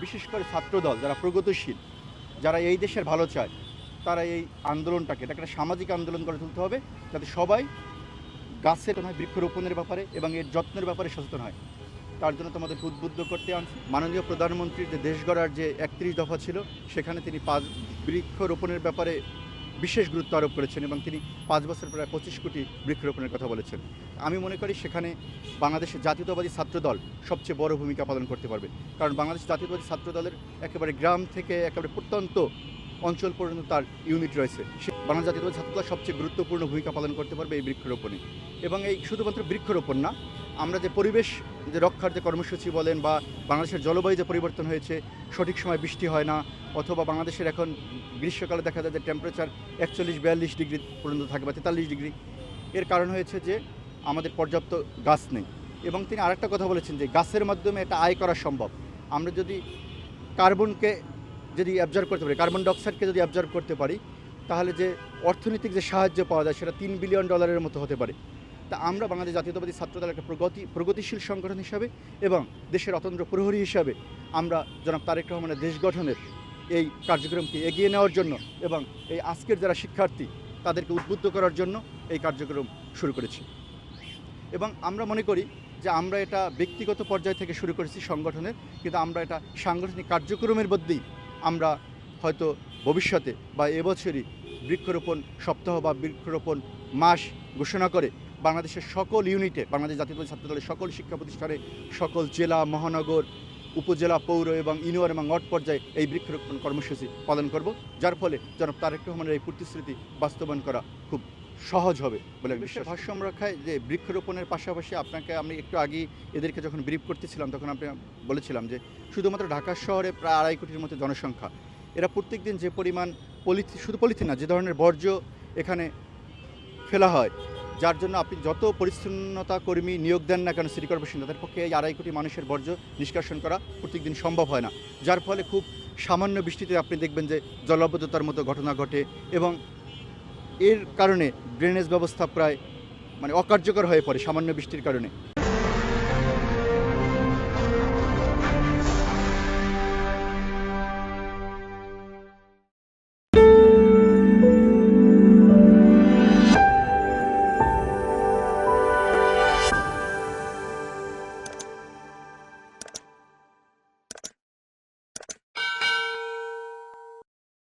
বিশেষ করে ছাত্রদল যারা প্রগতিশীল, যারা এই দেশের ভালো চায়, তারা এই আন্দোলনটাকে এটাকে একটা সামাজিক আন্দোলন করে তুলতে হবে, যাতে সবাই গাছের নয় বৃক্ষরোপণের ব্যাপারে এবং এর যত্নের ব্যাপারে সচেতন হয়। তার জন্য তোমাদের উদ্বুদ্ধ করতে আনছি। মাননীয় প্রধানমন্ত্রীর যে দেশ গড়ার যে 31 দফা ছিল, সেখানে তিনি বৃক্ষরোপণের ব্যাপারে বিশেষ গুরুত্ব আরোপ করেছেন এবং তিনি 5 বছর প্রায় 25 কোটি বৃক্ষরোপণের কথা বলেছেন। আমি মনে করি সেখানে বাংলাদেশের জাতীয়তাবাদী ছাত্রদল সবচেয়ে বড় ভূমিকা পালন করতে পারবে, কারণ বাংলাদেশ জাতীয়তাবাদী ছাত্রদলের একেবারে গ্রাম থেকে একেবারে প্রত্যন্ত অঞ্চল পর্যন্ত তার ইউনিট রয়েছে। বাংলাদেশ জাতীয়তাবাদী ছাত্রদল সবচেয়ে গুরুত্বপূর্ণ ভূমিকা পালন করতে পারবে এই বৃক্ষরোপণে। এবং এই শুধুমাত্র বৃক্ষরোপণ না, আমরা যে পরিবেশ যে রক্ষার যে কর্মসূচি বলেন, বা বাংলাদেশের জলবায়ু যে পরিবর্তন হয়েছে, সঠিক সময় বৃষ্টি হয় না, অথবা বাংলাদেশের এখন গ্রীষ্মকালে দেখা যায় যে টেম্পারেচার 41-42 ডিগ্রি পর্যন্ত থাকে বা 43 ডিগ্রি, এর কারণ হয়েছে যে আমাদের পর্যাপ্ত গাছ নেই। এবং তিনি আরেকটা কথা বলেছেন যে গাছের মাধ্যমে এটা আয় করা সম্ভব। আমরা যদি কার্বনকে যদি অ্যাবজর্ব করতে পারি, কার্বন ডাইঅক্সাইডকে যদি অ্যাবজর্ব করতে পারি, তাহলে যে অর্থনৈতিক যে সাহায্য পাওয়া যায় সেটা $3 বিলিয়ন মতো হতে পারে। তা আমরা বাংলাদেশ জাতীয়তাবাদী ছাত্রদল একটা প্রগতিশীল সংগঠন হিসাবে এবং দেশের অতন্ত্র প্রহরী হিসাবে আমরা জনাব তারেক রহমানের দেশ গঠনের এই কার্যক্রমকে এগিয়ে নেওয়ার জন্য এবং এই আজকের যারা শিক্ষার্থী তাদেরকে উদ্বুদ্ধ করার জন্য এই কার্যক্রম শুরু করেছি। এবং আমরা মনে করি যে আমরা এটা ব্যক্তিগত পর্যায় থেকে শুরু করেছি সংগঠনের, কিন্তু আমরা এটা সাংগঠনিক কার্যক্রমের মধ্যেই আমরা হয়তো ভবিষ্যতে বা এবছরই বৃক্ষরোপণ সপ্তাহ বা বৃক্ষরোপণ মাস ঘোষণা করে বাংলাদেশের সকল ইউনিটে, বাংলাদেশ জাতীয়তাবাদী ছাত্রদলের সকল শিক্ষা প্রতিষ্ঠানে, সকল জেলা, মহানগর, উপজেলা, পৌর এবং ইউনিয়ন এবং ওয়ার্ড পর্যায়ে এই বৃক্ষরোপণ কর্মসূচি পালন করব, যার ফলে জনাব তারেক রহমানের এই প্রতিশ্রুতি বাস্তবায়ন করা খুব সহজ হবে বলে বিশ্বের ভারসাম্য রক্ষায় যে বৃক্ষরোপণের পাশাপাশি আপনাকে আমি একটু আগেই এদেরকে যখন ব্রিফ করতেছিলাম তখন আপনি বলেছিলাম যে শুধুমাত্র ঢাকা শহরে প্রায় 2.5 কোটির মতো জনসংখ্যা, এরা প্রত্যেক দিন যে পরিমাণ শুধু পলিথিন না, যে ধরনের বর্জ্য এখানে ফেলা হয়, যার জন্য আপনি যত পরিচ্ছন্নতা কর্মী নিয়োগ দেন না কেন সিটি কর্পোরেশন, তাদের পক্ষে এই 2.5 কোটি মানুষের বর্জ্য নিষ্কাশন করা প্রত্যেকদিন সম্ভব হয় না, যার ফলে খুব সামান্য বৃষ্টিতে আপনি দেখবেন যে জলাবদ্ধতার মতো ঘটনা ঘটে এবং এর কারণে ড্রেনেজ ব্যবস্থা প্রায় অকার্যকর হয়ে পড়ে সামান্য বৃষ্টির কারণে।